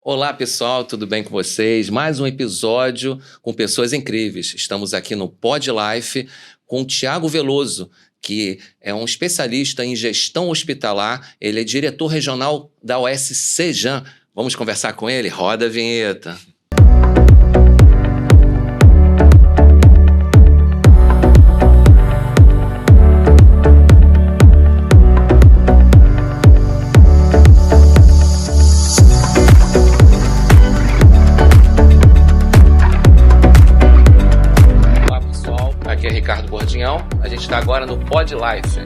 Olá pessoal, tudo bem com vocês? Mais um episódio com pessoas incríveis. Estamos aqui no Pod Life com o Thiago Veloso, que é um especialista em gestão hospitalar. Ele é diretor regional da OS Sejam. Vamos conversar com ele? Roda a vinheta. Aqui é Ricardo Bordinhão, a gente está agora no Pod Life.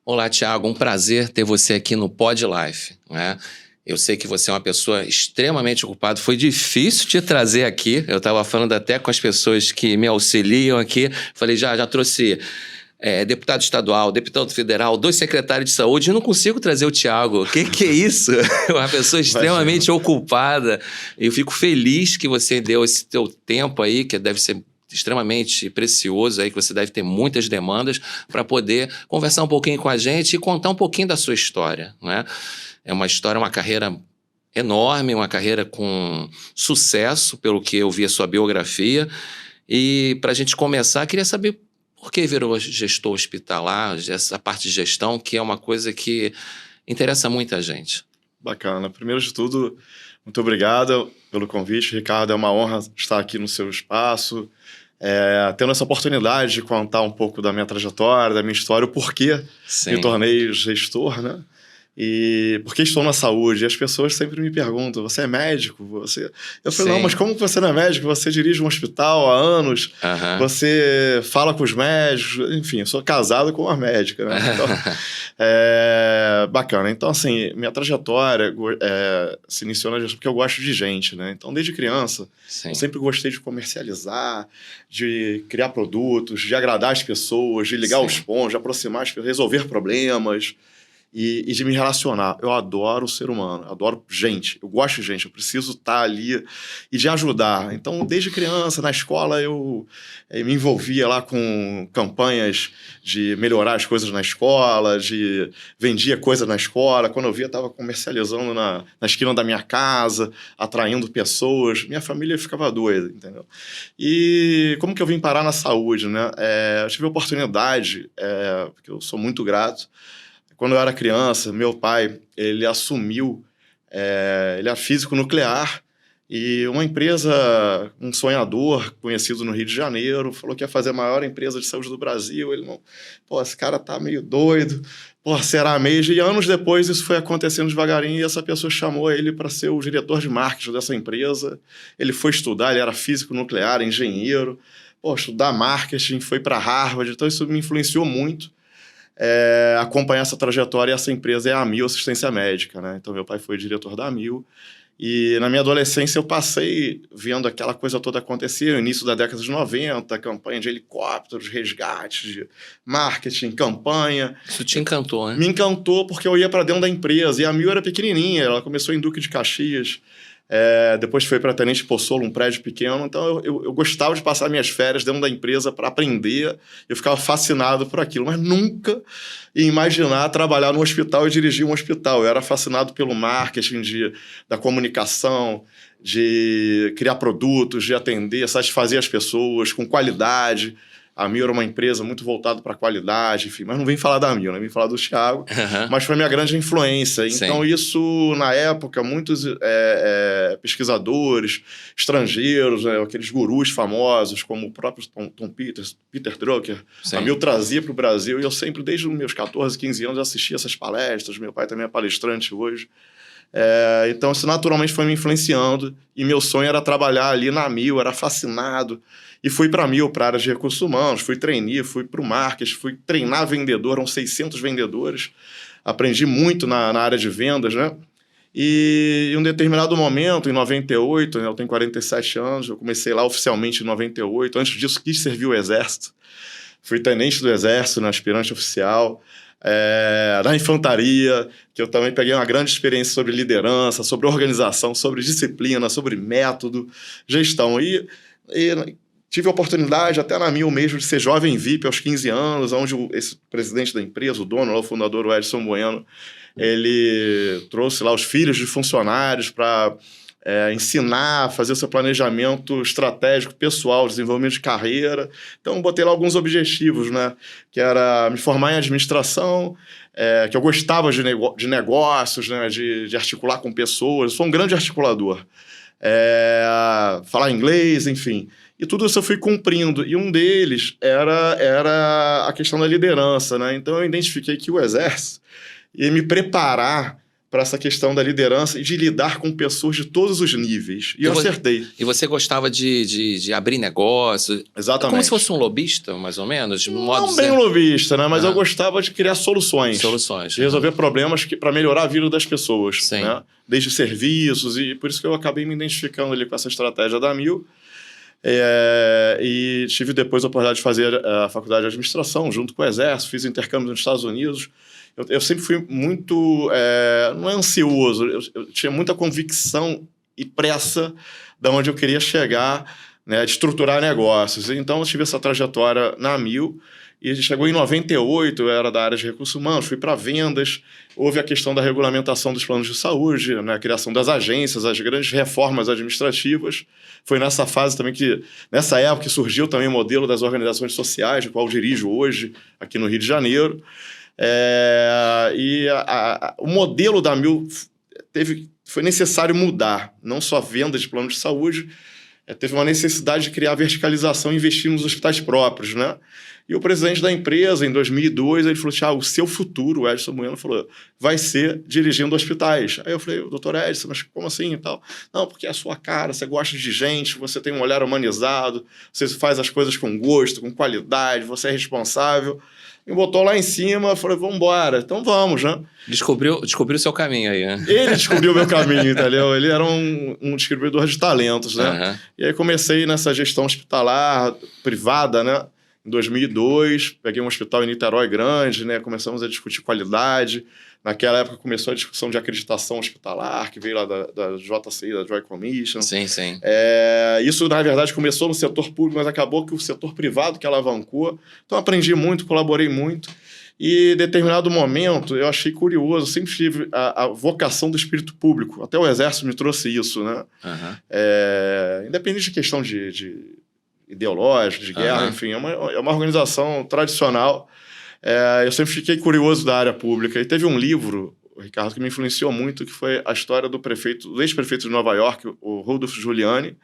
Olá, Thiago, um prazer ter você aqui no Pod Life, né? Eu sei que você é uma pessoa extremamente ocupada, foi difícil te trazer aqui, eu estava falando até com as pessoas que me auxiliam aqui, falei, já trouxe... deputado estadual, deputado federal, 2 secretários de saúde, eu não consigo trazer o Thiago. O que é isso? Uma pessoa extremamente ocupada. Eu fico feliz que você deu esse teu tempo aí, que deve ser extremamente precioso aí, que você deve ter muitas demandas, para poder conversar um pouquinho com a gente e contar um pouquinho da sua história, né? É uma história, uma carreira enorme, uma carreira com sucesso, pelo que eu vi a sua biografia. E para a gente começar, queria saber por que virou gestor hospitalar, essa parte de gestão, que é uma coisa que interessa muita gente. Bacana. Primeiro de tudo, muito obrigado pelo convite, Ricardo. É uma honra estar aqui no seu espaço, tendo essa oportunidade de contar um pouco da minha trajetória, da minha história, o porquê me tornei gestor, né? E por que estou na saúde? E as pessoas sempre me perguntam, você é médico? Eu falei, não, mas como você não é médico? Você dirige um hospital há anos, você fala com os médicos, enfim, eu sou casado com uma médica, né? Então, bacana. Então, assim, minha trajetória se iniciou na gestão porque eu gosto de gente, né? Então, desde criança, eu sempre gostei de comercializar, de criar produtos, de agradar as pessoas, de ligar os pontos, de aproximar as pessoas, resolver problemas. E de me relacionar. Eu adoro o ser humano, eu adoro gente, eu gosto de gente, eu preciso estar ali e de ajudar. Então, desde criança, na escola, eu me envolvia lá com campanhas de melhorar as coisas na escola, vendia coisa na escola. Quando eu via, estava comercializando na esquina da minha casa, atraindo pessoas. Minha família ficava doida, entendeu? E como que eu vim parar na saúde, né? Eu tive a oportunidade, porque eu sou muito grato. Quando eu era criança, meu pai, ele assumiu, ele é físico nuclear, e uma empresa, um sonhador conhecido no Rio de Janeiro, falou que ia fazer a maior empresa de saúde do Brasil. Ele não... Pô, esse cara tá meio doido, pô, será mesmo? E anos depois isso foi acontecendo devagarinho, e essa pessoa chamou ele para ser o diretor de marketing dessa empresa. Ele foi estudar, ele era físico nuclear, engenheiro, pô, estudar marketing, foi para Harvard, então isso me influenciou muito. Acompanhar essa trajetória, e essa empresa é a Amil Assistência Médica, né? Então, meu pai foi diretor da Amil. E na minha adolescência eu passei vendo aquela coisa toda acontecer, no início da década de 90, campanha de helicópteros, resgate, de marketing, campanha. Isso te encantou, né? Me encantou porque eu ia para dentro da empresa, e a Amil era pequenininha, ela começou em Duque de Caxias, depois foi para Tenente Pozzolo, um prédio pequeno. Então eu gostava de passar minhas férias dentro da empresa para aprender. Eu ficava fascinado por aquilo, mas nunca ia imaginar trabalhar no hospital e dirigir um hospital. Eu era fascinado pelo marketing, da comunicação, de criar produtos, de atender, satisfazer as pessoas com qualidade. A Amil era uma empresa muito voltada para a qualidade, enfim. Mas não vim falar da Amil, né? Vim falar do Thiago. Mas foi a minha grande influência. Então, isso, na época, muitos pesquisadores estrangeiros, aqueles gurus famosos, como o próprio Tom Peters, Peter Drucker, a Amil trazia para o Brasil. E eu sempre, desde os meus 14, 15 anos, assistia essas palestras. Meu pai também é palestrante hoje. Então, isso naturalmente foi me influenciando. E meu sonho era trabalhar ali na Amil, era fascinado. E fui para a Amil, para a área de recursos humanos, fui trainee, fui para o marketing, fui treinar vendedor, eram 600 vendedores. Aprendi muito na área de vendas, né? E em um determinado momento, em 98, né, eu tenho 47 anos, eu comecei lá oficialmente em 98. Antes disso, quis servir o Exército. Fui tenente do Exército, né, aspirante oficial. Na infantaria, que eu também peguei uma grande experiência sobre liderança, sobre organização, sobre disciplina, sobre método, gestão. E tive a oportunidade, até na Mil mesmo, de ser jovem VIP aos 15 anos, onde esse presidente da empresa, o dono, o fundador, o Edson Bueno, ele trouxe lá os filhos de funcionários para ensinar, fazer seu planejamento estratégico, pessoal, desenvolvimento de carreira. Então, botei lá alguns objetivos, né? Que era me formar em administração, que eu gostava de negócios, né? De articular com pessoas. Eu sou um grande articulador. Falar inglês, enfim. E tudo isso eu fui cumprindo. E um deles era a questão da liderança, né? Então, eu identifiquei que o Exército ia me preparar para essa questão da liderança e de lidar com pessoas de todos os níveis. E eu acertei. E você gostava de abrir negócio? Exatamente. Como se fosse um lobista, mais ou menos? De modo não bem um lobista, né? Mas eu gostava de criar soluções. De resolver problemas para melhorar a vida das pessoas. Sim. Né? Desde serviços, e por isso que eu acabei me identificando ali com essa estratégia da Mil. E tive depois a oportunidade de fazer a faculdade de administração junto com o Exército, fiz intercâmbio nos Estados Unidos. Eu sempre fui muito, não é ansioso, eu tinha muita convicção e pressa de onde eu queria chegar, né, de estruturar negócios. Então, eu tive essa trajetória na Mil, e chegou em 98, eu era da área de recursos humanos, fui para vendas, houve a questão da regulamentação dos planos de saúde, né, a criação das agências, as grandes reformas administrativas. Foi nessa fase também nessa época, que surgiu também o modelo das organizações sociais, o qual eu dirijo hoje, aqui no Rio de Janeiro. O modelo da Mil foi necessário mudar, não só a venda de plano de saúde, teve uma necessidade de criar verticalização e investir nos hospitais próprios, né? E o presidente da empresa, em 2002, ele falou, Thiago, o seu futuro, o Edson Bueno falou, vai ser dirigindo hospitais. Aí eu falei, doutor Edson, mas como assim e tal? Não, porque é a sua cara, você gosta de gente, você tem um olhar humanizado, você faz as coisas com gosto, com qualidade, você é responsável. Me botou lá em cima, falei, vamos embora. Então vamos, né? Descobriu o seu caminho aí, né? Ele descobriu o meu caminho, entendeu? Ele era um distribuidor de talentos, né? Uhum. E aí comecei nessa gestão hospitalar, privada, né? Em 2002, peguei um hospital em Niterói grande, né? Começamos a discutir qualidade. Naquela época começou a discussão de acreditação hospitalar, que veio lá da JCI, da Joint Commission. Sim, sim. Isso, na verdade, começou no setor público, mas acabou que o setor privado que alavancou. Então, aprendi muito, colaborei muito. E, em determinado momento, eu achei curioso, eu sempre tive a vocação do espírito público. Até o Exército me trouxe isso, né? Uhum. Independente de questão de ideológica, de guerra, enfim, é uma organização tradicional. Eu sempre fiquei curioso da área pública. E teve um livro, Ricardo, que me influenciou muito, que foi a história do ex-prefeito de Nova York, o Rudolph Giuliani,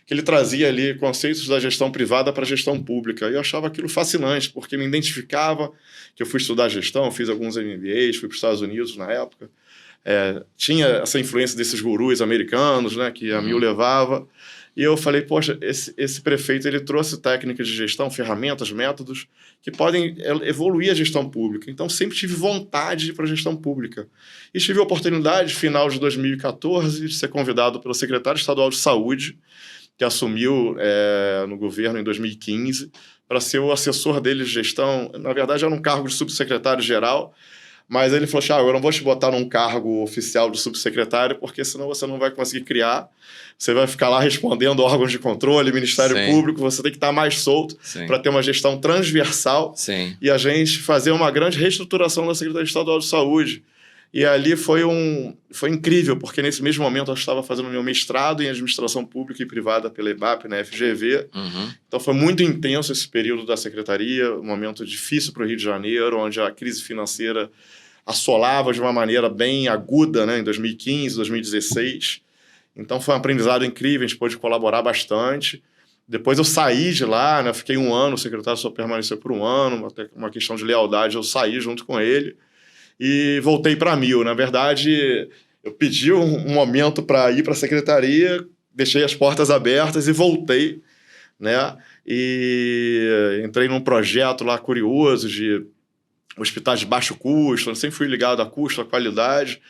que ele trazia ali conceitos da gestão privada para a gestão pública. E eu achava aquilo fascinante, porque me identificava, que eu fui estudar gestão, fiz alguns MBAs, fui para os Estados Unidos na época. Tinha essa influência desses gurus americanos, né, que a Mil levava. E eu falei, poxa, esse prefeito ele trouxe técnicas de gestão, ferramentas, métodos que podem evoluir a gestão pública. Então, sempre tive vontade de ir para a gestão pública. E tive a oportunidade, final de 2014, de ser convidado pelo secretário estadual de Saúde, que assumiu no governo em 2015, para ser o assessor dele de gestão. Na verdade, era um cargo de subsecretário-geral, mas ele falou, eu não vou te botar num cargo oficial de subsecretário, porque senão você não vai conseguir criar. Você vai ficar lá respondendo órgãos de controle, Ministério Público, você tem que estar mais solto para ter uma gestão transversal. Sim. E a gente fazer uma grande reestruturação da Secretaria Estadual de Saúde. E ali foi incrível, porque nesse mesmo momento eu estava fazendo meu mestrado em Administração Pública e Privada pela EBAP, na FGV. Uhum. Então foi muito intenso esse período da Secretaria, um momento difícil para o Rio de Janeiro, onde a crise financeira assolava de uma maneira bem aguda, né, em 2015, 2016. Então foi um aprendizado incrível, a gente pôde colaborar bastante. Depois eu saí de lá, né, fiquei um ano, o secretário só permaneceu por um ano, até uma questão de lealdade, eu saí junto com ele e voltei para a Mil. Na verdade, eu pedi um momento para ir para a secretaria, deixei as portas abertas e voltei, né? E entrei num projeto lá curioso de hospitais de baixo custo, eu sempre fui ligado a custo, a qualidade,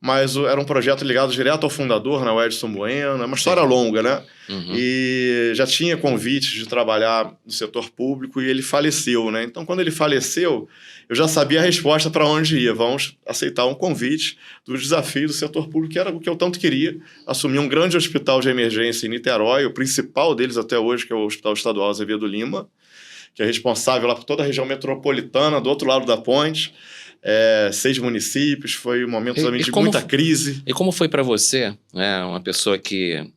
mas era um projeto ligado direto ao fundador, né, o Edson Bueno, é uma história longa, né? E já tinha convites de trabalhar no setor público e ele faleceu, né? Então, quando ele faleceu, eu já sabia a resposta para onde ia. Vamos aceitar um convite do desafio do setor público, que era o que eu tanto queria, assumir um grande hospital de emergência em Niterói, o principal deles até hoje, que é o Hospital Estadual Azevedo Lima, que é responsável lá por toda a região metropolitana, do outro lado da ponte. 6 municípios, foi um momento também de muita crise. E como foi para você, né, uma pessoa que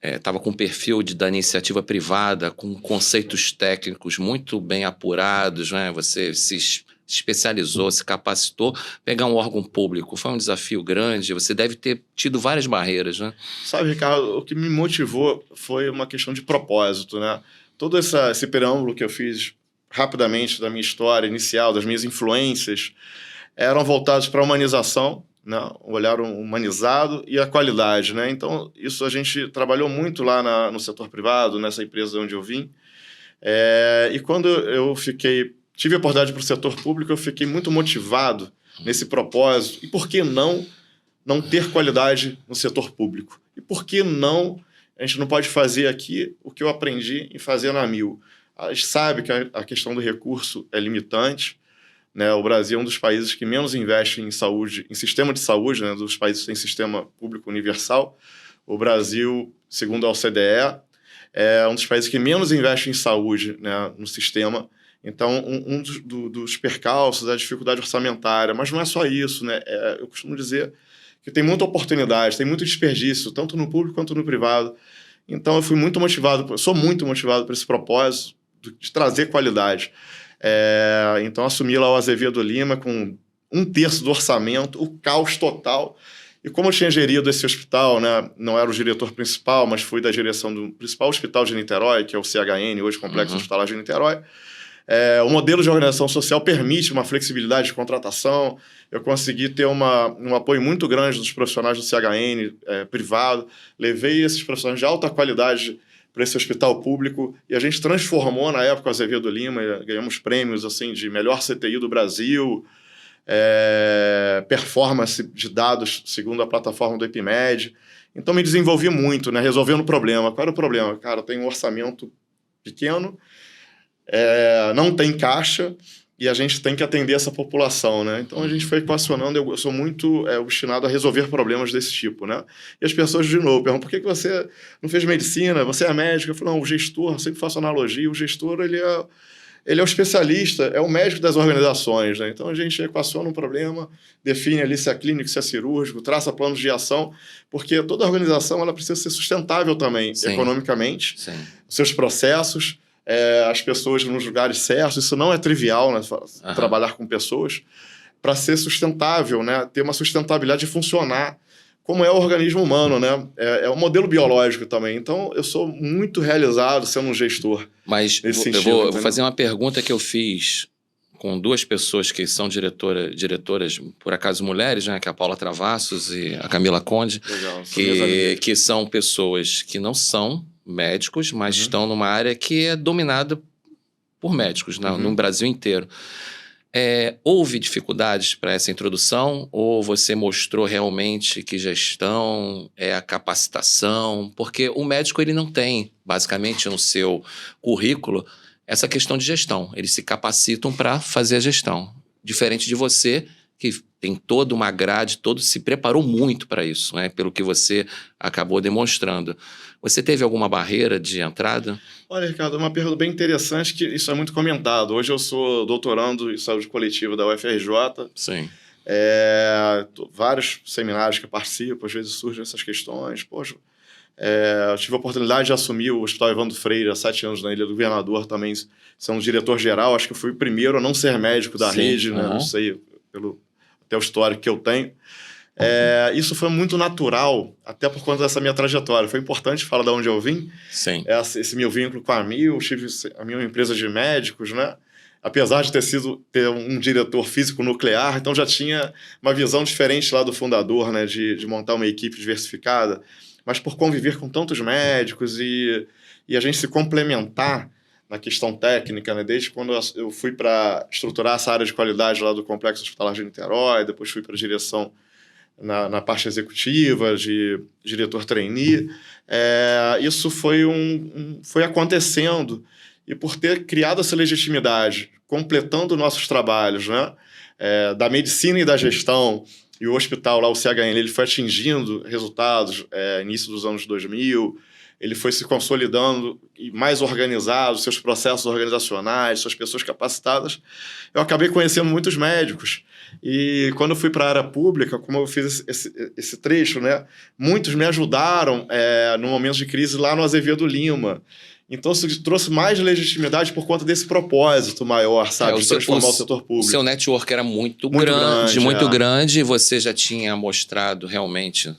estava com um perfil da iniciativa privada, com conceitos técnicos muito bem apurados, né? Você se especializou, se capacitou, pegar um órgão público foi um desafio grande, você deve ter tido várias barreiras, né? Sabe, Ricardo, o que me motivou foi uma questão de propósito, né? Todo esse preâmbulo que eu fiz rapidamente da minha história inicial, das minhas influências, eram voltados para a humanização, né? O olhar humanizado e a qualidade, né? Então, isso a gente trabalhou muito lá no setor privado, nessa empresa onde eu vim. E quando eu tive a oportunidade para o setor público, eu fiquei muito motivado nesse propósito. E por que não ter qualidade no setor público? E por que a gente não pode fazer aqui o que eu aprendi em fazer na Mil? A gente sabe que a questão do recurso é limitante, né? O Brasil é um dos países que menos investe em saúde, em sistema de saúde, né? Dos países que têm sistema público universal. O Brasil, segundo a OCDE, é um dos países que menos investe em saúde, né? No sistema. Então, dos percalços é a dificuldade orçamentária. Mas não é só isso, né? Eu costumo dizer que tem muita oportunidade, tem muito desperdício, tanto no público quanto no privado. Então, eu sou muito motivado por esse propósito de trazer qualidade. Então, assumi lá o Azevedo Lima com 1/3 do orçamento, o caos total. E como eu tinha gerido esse hospital, né, não era o diretor principal, mas fui da direção do principal hospital de Niterói, que é o CHN, hoje Complexo Hospitalar de Niterói, o modelo de organização social permite uma flexibilidade de contratação. Eu consegui ter um apoio muito grande dos profissionais do CHN privado. Levei esses profissionais de alta qualidade para esse hospital público e a gente transformou, na época, o Azevedo Lima, ganhamos prêmios assim, de melhor CTI do Brasil, performance de dados segundo a plataforma do Epimed. Então, me desenvolvi muito, né, resolvendo o problema. Qual era o problema? Cara, tem um orçamento pequeno, não tem caixa e a gente tem que atender essa população, né? Então, a gente foi equacionando. Eu sou muito obstinado a resolver problemas desse tipo, né? E as pessoas, de novo, perguntam: por que você não fez medicina? Você é médico? Eu falo: não, o gestor, eu sempre faço analogia, o gestor, ele é o especialista, é o médico das organizações, né? Então, a gente equaciona um problema, define ali se é clínico, se é cirúrgico, traça planos de ação, porque toda organização ela precisa ser sustentável também, economicamente, seus processos, as pessoas nos lugares certos. Isso não é trivial, né? Trabalhar com pessoas para ser sustentável, né? Ter uma sustentabilidade de funcionar como é o organismo humano, né? É um modelo biológico também. Então, eu sou muito realizado sendo um gestor. Mas eu vou fazer uma pergunta que eu fiz com 2 pessoas que são diretoras, por acaso mulheres, né? Que é a Paula Travassos e a Camila Conde. Legal, que são pessoas que não são médicos, mas estão numa área que é dominada por médicos, no Brasil inteiro. Houve dificuldades para essa introdução ou você mostrou realmente que gestão é a capacitação? Porque o médico ele não tem, basicamente, no seu currículo, essa questão de gestão. Eles se capacitam para fazer a gestão. Diferente de você, que tem toda uma grade, se preparou muito para isso, né? Pelo que você acabou demonstrando. Você teve alguma barreira de entrada? Olha, Ricardo, uma pergunta bem interessante, que isso é muito comentado. Hoje eu sou doutorando em saúde coletiva da UFRJ. Sim. Vários seminários que eu participo, às vezes surgem essas questões. Poxa, eu tive a oportunidade de assumir o Hospital Evandro Freire há 7 anos na Ilha do Governador, também sendo diretor-geral. Acho que eu fui o primeiro a não ser médico da rede, né? Não sei, até o histórico que eu tenho. Isso foi muito natural, até por conta dessa minha trajetória. Foi importante falar de onde eu vim. Sim. Esse meu vínculo com a Mil, tive a minha empresa de médicos, né? Apesar de ter um diretor físico nuclear, então já tinha uma visão diferente lá do fundador, né? De montar uma equipe diversificada. Mas por conviver com tantos médicos e a gente se complementar na questão técnica, né? Desde quando eu fui para estruturar essa área de qualidade lá do Complexo Hospitalar de Niterói, depois fui para a direção na parte executiva, de diretor trainee. Isso foi acontecendo. E por ter criado essa legitimidade, completando nossos trabalhos, né, da medicina e da gestão, e o hospital lá, o CHN, ele foi atingindo resultados início dos anos 2000, ele foi se consolidando e mais organizado, seus processos organizacionais, suas pessoas capacitadas. Eu acabei conhecendo muitos médicos. E quando eu fui para a área pública, como eu fiz esse trecho, né, muitos me ajudaram no momento de crise lá no Azevedo Lima. Então, isso trouxe mais legitimidade por conta desse propósito maior, sabe? De transformar o setor público. O seu network era muito grande, e você já tinha mostrado realmente...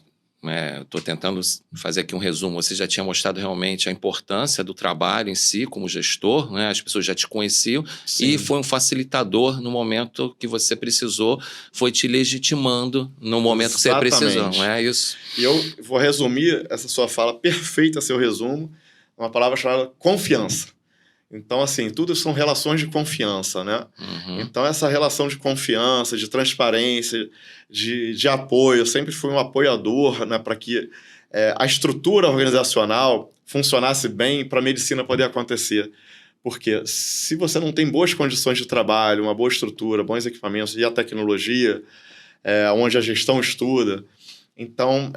Estou tentando fazer aqui um resumo. Você já tinha mostrado realmente a importância do trabalho em si como gestor, né? As pessoas já te conheciam. Sim. E foi um facilitador no momento que você precisou, foi te legitimando no momento Exatamente. Que você precisou, não é isso? E eu vou resumir essa sua fala perfeita, seu resumo, uma palavra chamada confiança. Então, assim, tudo são relações de confiança, né? Uhum. Então, essa relação de confiança, de transparência, de apoio, eu sempre fui um apoiador, né, para que a estrutura organizacional funcionasse bem para a medicina poder acontecer. Porque se você não tem boas condições de trabalho, uma boa estrutura, bons equipamentos e a tecnologia, onde a gestão estuda, então,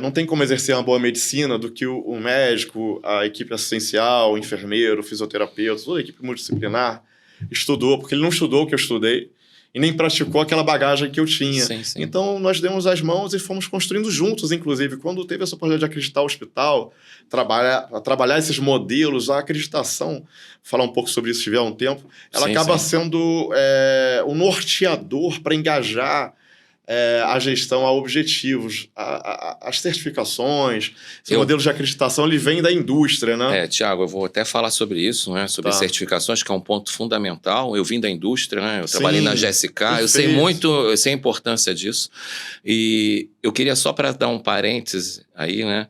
não tem como exercer uma boa medicina do que o médico, a equipe assistencial, o enfermeiro, o fisioterapeuta, toda a equipe multidisciplinar estudou, porque ele não estudou o que eu estudei e nem praticou aquela bagagem que eu tinha. Sim, sim. Então, nós demos as mãos e fomos construindo juntos, inclusive. Quando teve essa oportunidade de acreditar o hospital, trabalhar esses modelos, a acreditação, falar um pouco sobre isso se tiver um tempo, ela acaba sendo um norteador para engajar a gestão a objetivos, as certificações, os modelos de acreditação, ele vem da indústria, né? Tiago, eu vou até falar sobre isso, né? Sobre certificações, que é um ponto fundamental. Eu vim da indústria, né? Eu trabalhei na GSK, eu sei a importância disso. E eu queria só para dar um parêntese aí, né?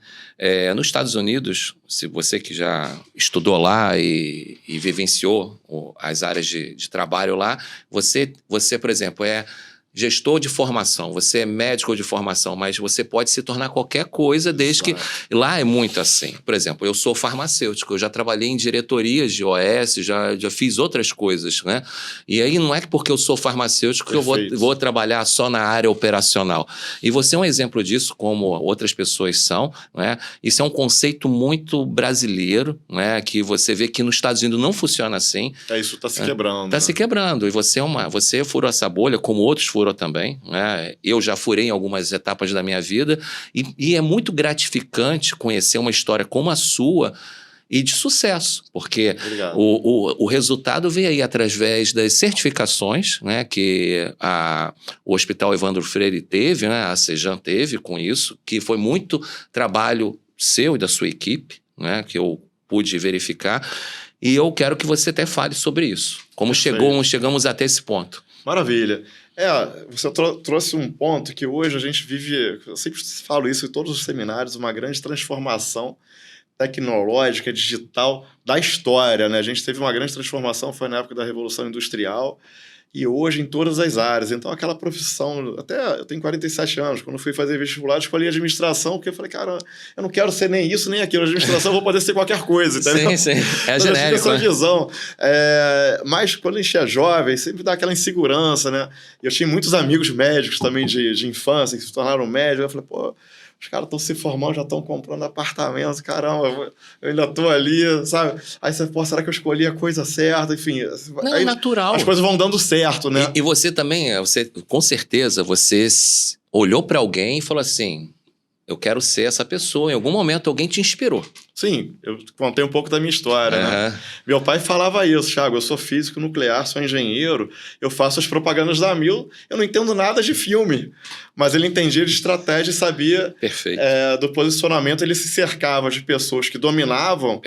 Nos Estados Unidos, se você que já estudou lá e vivenciou as áreas de trabalho lá, você, por exemplo, gestor de formação, você é médico de formação, mas você pode se tornar qualquer coisa desde que... Lá é muito assim. Por exemplo, eu sou farmacêutico, eu já trabalhei em diretorias de OS, já fiz outras coisas, né? E aí não é porque eu sou farmacêutico que eu vou trabalhar só na área operacional. E você é um exemplo disso, como outras pessoas são, né? Isso é um conceito muito brasileiro, né? Que você vê que nos Estados Unidos não funciona assim. Isso está se quebrando. Está se quebrando. E você furou essa bolha, como outros furou também, né? Eu já furei em algumas etapas da minha vida e é muito gratificante conhecer uma história como a sua e de sucesso, porque o resultado veio aí através das certificações, né, que o Hospital Evandro Freire teve, né, a Sejan teve com isso, que foi muito trabalho seu e da sua equipe, né, que eu pude verificar, e eu quero que você até fale sobre isso, como chegamos até esse ponto. Maravilha. Você trouxe um ponto que hoje a gente vive, eu sempre falo isso em todos os seminários, uma grande transformação tecnológica, digital da história, né? A gente teve uma grande transformação, foi na época da Revolução Industrial, e hoje em todas as áreas. Então, aquela profissão... Até eu tenho 47 anos. Quando fui fazer vestibular, escolhi administração, porque eu falei, cara, eu não quero ser nem isso, nem aquilo. Administração, eu vou poder ser qualquer coisa, entendeu? Sim. É genérico, essa visão. Mas, quando a gente é jovem, sempre dá aquela insegurança, né? Eu tinha muitos amigos médicos também de infância, que se tornaram médicos. Eu falei, pô... Os caras estão se formando, já estão comprando apartamentos, caramba, eu ainda estou ali, sabe? Aí você, pô, será que eu escolhi a coisa certa? Enfim, não, é natural. As coisas vão dando certo, né? E você também, com certeza, você olhou para alguém e falou assim, eu quero ser essa pessoa. Em algum momento alguém te inspirou. Sim, eu contei um pouco da minha história, né? Meu pai falava isso, Thiago, eu sou físico nuclear, sou engenheiro, eu faço as propagandas da Amil, eu não entendo nada de filme, mas ele entendia de estratégia e sabia do posicionamento, ele se cercava de pessoas que dominavam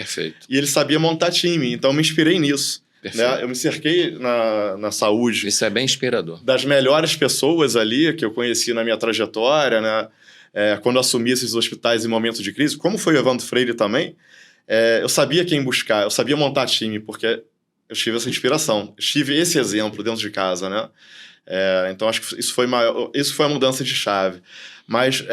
e ele sabia montar time, então eu me inspirei nisso. Né? Eu me cerquei na saúde. Isso é bem inspirador. Das melhores pessoas ali que eu conheci na minha trajetória, né? Quando eu assumi esses hospitais em momentos de crise, como foi o Evandro Freire também, eu sabia quem buscar, eu sabia montar time, porque eu tive essa inspiração, eu tive esse exemplo dentro de casa, né? Então, acho que isso foi a mudança de chave. Mas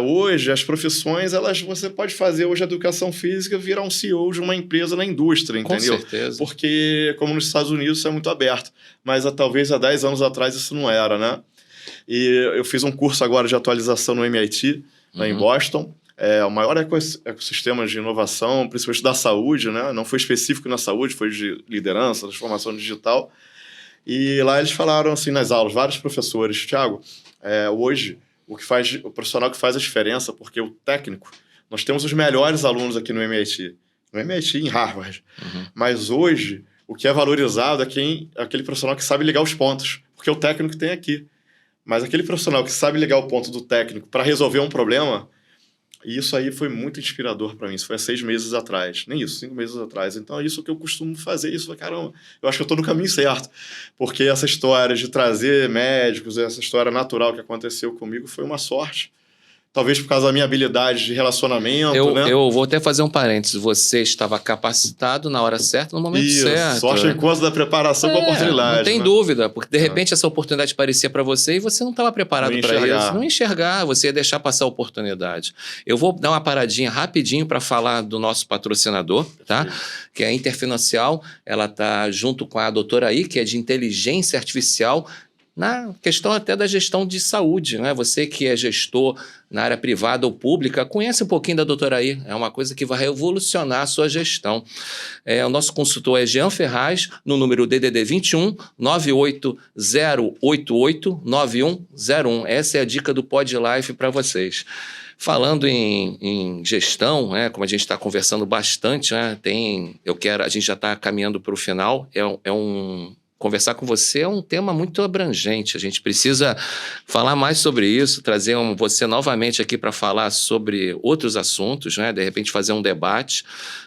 hoje, as profissões, você pode fazer hoje a educação física virar um CEO de uma empresa na indústria, entendeu? Com certeza. Porque, como nos Estados Unidos, isso é muito aberto. Mas talvez há 10 anos atrás isso não era, né? E eu fiz um curso agora de atualização no MIT, lá em Boston. O maior ecossistema de inovação, principalmente da saúde, né? Não foi específico na saúde, foi de liderança, transformação digital. E lá eles falaram assim nas aulas, vários professores, Thiago, hoje o profissional que faz a diferença, porque o técnico, nós temos os melhores alunos aqui no MIT e em Harvard, mas hoje o que é valorizado é aquele profissional que sabe ligar os pontos, porque o técnico tem aqui. Mas aquele profissional que sabe ligar o ponto do técnico para resolver um problema, e isso aí foi muito inspirador para mim. Isso foi há 6 meses atrás. Nem isso, 5 meses atrás. Então, é isso que eu costumo fazer. Caramba, eu acho que eu estou no caminho certo. Porque essa história de trazer médicos, essa história natural que aconteceu comigo foi uma sorte. Talvez por causa da minha habilidade de relacionamento, né? Eu vou até fazer um parênteses. Você estava capacitado na hora certa, no momento certo. Sorte enquanto da preparação com a oportunidade. Não tem dúvida, porque de repente essa oportunidade parecia para você e você não estava preparado para isso. Não enxergar, você ia deixar passar a oportunidade. Eu vou dar uma paradinha rapidinho para falar do nosso patrocinador, tá? Que é a Interfinancial. Ela está junto com a doutora I, que é de inteligência artificial, na questão até da gestão de saúde, né? Você que é gestor na área privada ou pública, conhece um pouquinho da doutora I, é uma coisa que vai revolucionar a sua gestão. O nosso consultor é Jean Ferraz, no número DDD 21 98088 9101. Essa é a dica do PodLife para vocês. Falando em gestão, né, como a gente está conversando bastante, né, a gente já está caminhando para o final, conversar com você é um tema muito abrangente. A gente precisa falar mais sobre isso, trazer você novamente aqui para falar sobre outros assuntos, né? De repente fazer um debate.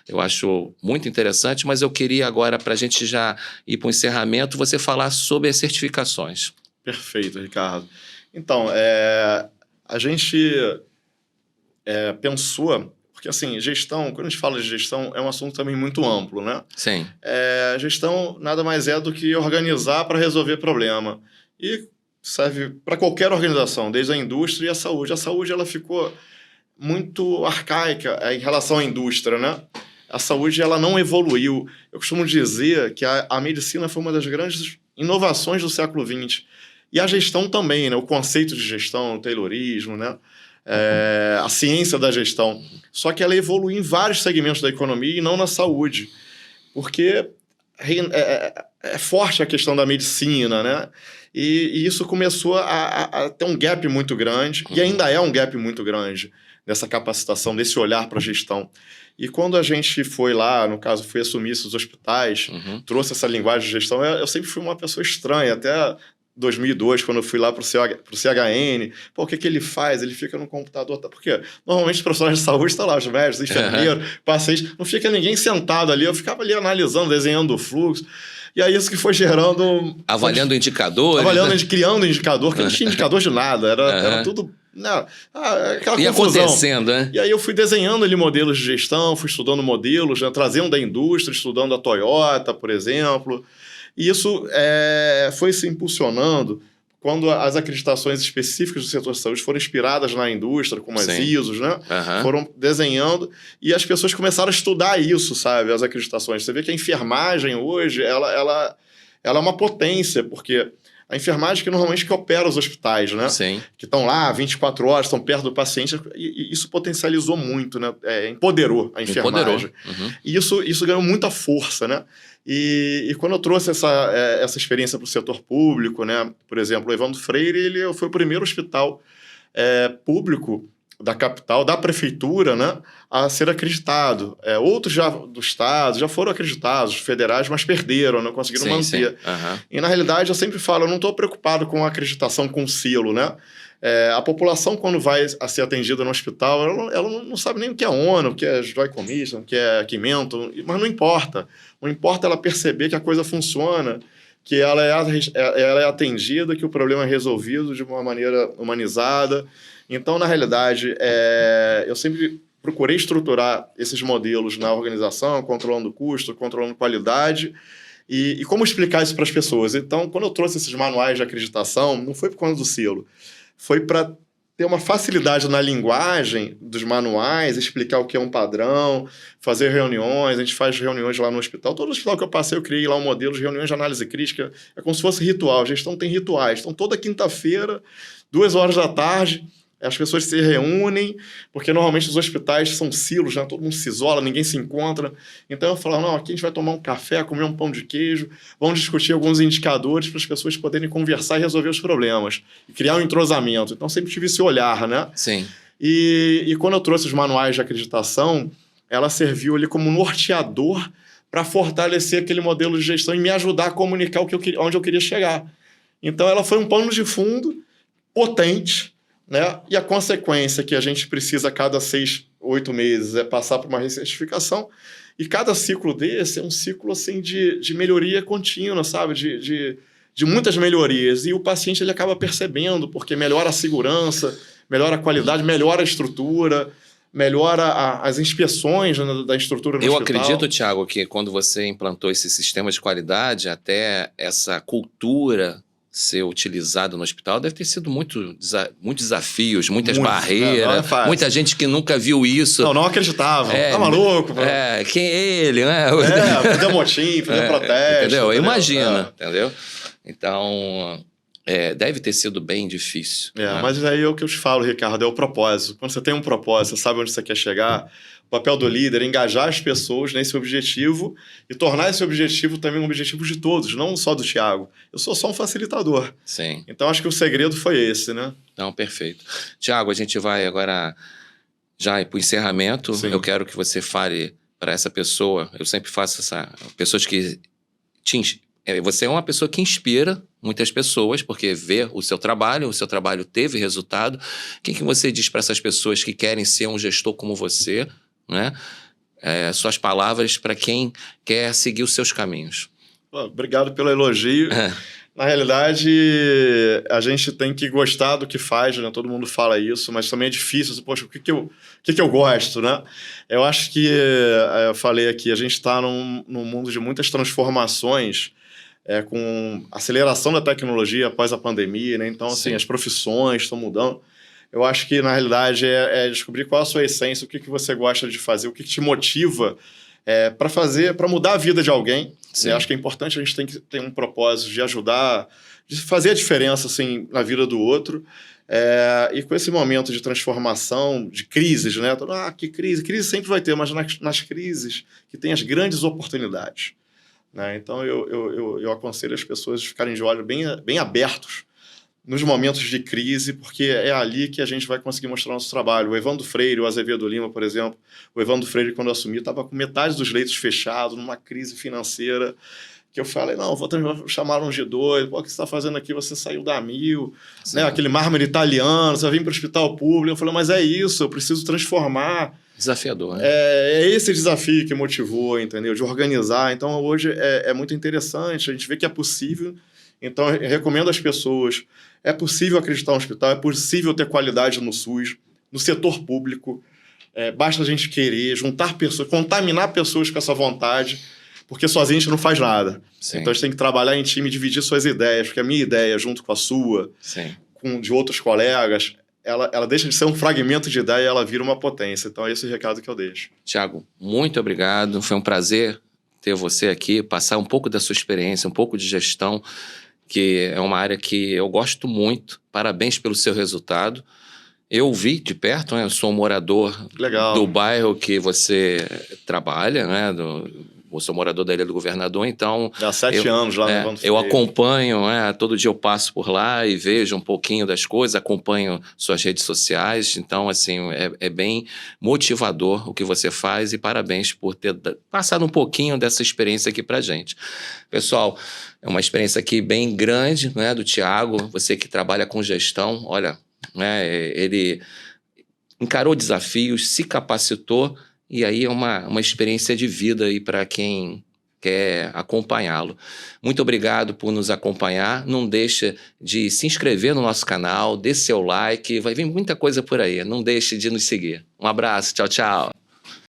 Eu acho muito interessante, mas eu queria agora, para a gente já ir para o encerramento, você falar sobre as certificações. Perfeito, Ricardo. Então, a gente pensou... Porque, assim, gestão, quando a gente fala de gestão, é um assunto também muito amplo, né? Sim. Gestão nada mais é do que organizar para resolver problema. E serve para qualquer organização, desde a indústria e a saúde. A saúde, ela ficou muito arcaica em relação à indústria, né? A saúde, ela não evoluiu. Eu costumo dizer que a medicina foi uma das grandes inovações do século XX. E a gestão também, né? O conceito de gestão, o Taylorismo, né? A ciência da gestão. Só que ela evolui em vários segmentos da economia e não na saúde. Porque é forte a questão da medicina, né? E isso começou a ter um gap muito grande, e ainda é um gap muito grande nessa capacitação, desse olhar para a gestão. E quando a gente foi lá, no caso, fui assumir esses hospitais, trouxe essa linguagem de gestão, eu sempre fui uma pessoa estranha, até 2002, quando eu fui lá para o CHN. Pô, o que ele faz? Ele fica no computador. Porque normalmente os profissionais de saúde estão lá, os médicos, enfermeiros, pacientes, não fica ninguém sentado ali. Eu ficava ali analisando, desenhando o fluxo. E aí isso que foi gerando... Avaliando indicadores. Criando indicador, que não tinha indicador de nada. Era tudo... aquela ia confusão. Acontecendo, né? E aí eu fui desenhando ali modelos de gestão, fui estudando modelos, né, trazendo da indústria, estudando a Toyota, por exemplo. E isso foi se impulsionando quando as acreditações específicas do setor de saúde foram inspiradas na indústria, como as ISOs, né? Foram desenhando, e as pessoas começaram a estudar isso, sabe? As acreditações. Você vê que a enfermagem hoje, ela é uma potência, porque a enfermagem que normalmente que opera os hospitais, né? Sim. Que estão lá 24 horas, estão perto do paciente, e isso potencializou muito, né? Empoderou a enfermagem. E isso ganhou muita força, né? E quando eu trouxe essa experiência para o setor público, né? Por exemplo, o Evandro Freire, ele foi o primeiro hospital público da capital, da prefeitura, né, a ser acreditado. Outros do estado já foram acreditados, federais, mas perderam, não conseguiram manter. E, na realidade, eu sempre falo, eu não estou preocupado com a acreditação com selo, né? A população, quando vai a ser atendida no hospital, ela não sabe nem o que é ONU, o que é Joint Commission, o que é Quimento, mas não importa. Não importa ela perceber que a coisa funciona, que ela é atendida, que o problema é resolvido de uma maneira humanizada. Então, na realidade, eu sempre procurei estruturar esses modelos na organização, controlando custo, controlando qualidade, E como explicar isso para as pessoas? Então, quando eu trouxe esses manuais de acreditação, não foi por conta do selo, foi para ter uma facilidade na linguagem dos manuais, explicar o que é um padrão, fazer reuniões. A gente faz reuniões lá no hospital. Todo hospital que eu passei, eu criei lá um modelo de reuniões de análise crítica. É como se fosse ritual. A gestão tem rituais. Então, toda quinta-feira, 2 horas da tarde, as pessoas se reúnem, porque normalmente os hospitais são silos, né? Todo mundo se isola, ninguém se encontra. Então eu falo, não, aqui a gente vai tomar um café, comer um pão de queijo, vamos discutir alguns indicadores para as pessoas poderem conversar e resolver os problemas. E criar um entrosamento. Então sempre tive esse olhar, né? Sim. E quando eu trouxe os manuais de acreditação, ela serviu ali como norteador para fortalecer aquele modelo de gestão e me ajudar a comunicar onde eu queria chegar. Então ela foi um pano de fundo potente, né? E a consequência que a gente precisa a cada 6, 8 meses é passar por uma recertificação, e cada ciclo desse é um ciclo assim, de melhoria contínua, sabe? De muitas melhorias, e o paciente ele acaba percebendo, porque melhora a segurança, melhora a qualidade, melhora a estrutura, melhora as inspeções, né, da estrutura no hospital. Eu acredito, Thiago, que quando você implantou esse sistema de qualidade, até essa cultura ser utilizado no hospital, deve ter sido muitos desafios, muitas barreiras, muita gente que nunca viu isso. Não acreditava. Tá maluco? Quem é ele, né? Fazer motim, fazer protesto. Entendeu? Imagina, entendeu? Então, deve ter sido bem difícil. Né? Mas aí é o que eu te falo, Ricardo, é o propósito. Quando você tem um propósito, você sabe onde você quer chegar, o papel do líder é engajar as pessoas nesse objetivo e tornar esse objetivo também um objetivo de todos, não só do Thiago. Eu sou só um facilitador. Sim. Então, acho que o segredo foi esse, né? Não, perfeito. Thiago, a gente vai agora já para o encerramento. Sim. Eu quero que você fale para essa pessoa, eu sempre faço pessoas que você é uma pessoa que inspira muitas pessoas, porque vê o seu trabalho teve resultado. O que você diz para essas pessoas que querem ser um gestor como você, né? Suas palavras para quem quer seguir os seus caminhos. Obrigado pelo elogio. Na realidade, a gente tem que gostar do que faz, né? Todo mundo fala isso, mas também é difícil. Poxa, o que eu gosto, né? Eu acho que, eu falei aqui, a gente está num mundo de muitas transformações, com aceleração da tecnologia após a pandemia, né? Então, assim, as profissões estão mudando. Eu acho que, na realidade, é descobrir qual a sua essência, o que você gosta de fazer, o que te motiva para mudar a vida de alguém. Eu acho que é importante, a gente tem que ter um propósito de ajudar, de fazer a diferença assim, na vida do outro. E com esse momento de transformação, de crises, né? Que crise? Crise sempre vai ter, mas nas crises que tem as grandes oportunidades. Né? Então, eu aconselho as pessoas a ficarem de olhos bem abertos nos momentos de crise, porque é ali que a gente vai conseguir mostrar nosso trabalho. O Evandro Freire, o Azevedo Lima, por exemplo, o Evandro Freire, quando eu assumi, estava com metade dos leitos fechados, numa crise financeira, que eu falei, não, vou chamar um G2, o que você está fazendo aqui? Você saiu da Mil, né? Aquele mármore italiano, você vai vir para o hospital público. Eu falei, mas é isso, eu preciso transformar. Desafiador, né? É esse desafio que motivou, entendeu? De organizar. Então, hoje é muito interessante, a gente vê que é possível. Então, eu recomendo às pessoas, é possível acreditar no hospital, é possível ter qualidade no SUS, no setor público. Basta a gente querer, juntar pessoas, contaminar pessoas com essa vontade, porque sozinho a gente não faz nada. Sim. Então, a gente tem que trabalhar em time e dividir suas ideias, porque a minha ideia, junto com a sua, de outros colegas, ela deixa de ser um fragmento de ideia e ela vira uma potência. Então, é esse o recado que eu deixo. Thiago, muito obrigado. Foi um prazer ter você aqui, passar um pouco da sua experiência, um pouco de gestão, que é uma área que eu gosto muito. Parabéns pelo seu resultado. Eu vi de perto, né? Eu sou um morador do bairro que você trabalha, né? Eu sou morador da Ilha do Governador, então... Há 7 anos lá no Evandro Freire. Eu acompanho, todo dia eu passo por lá e vejo um pouquinho das coisas, acompanho suas redes sociais, então, assim, é bem motivador o que você faz e parabéns por ter passado um pouquinho dessa experiência aqui pra gente. Pessoal, é uma experiência aqui bem grande, né, do Thiago, você que trabalha com gestão, olha, né, ele encarou desafios, se capacitou, e aí é uma experiência de vida aí para quem quer acompanhá-lo. Muito obrigado por nos acompanhar. Não deixa de se inscrever no nosso canal, dê seu like, vai vir muita coisa por aí. Não deixe de nos seguir. Um abraço, tchau, tchau.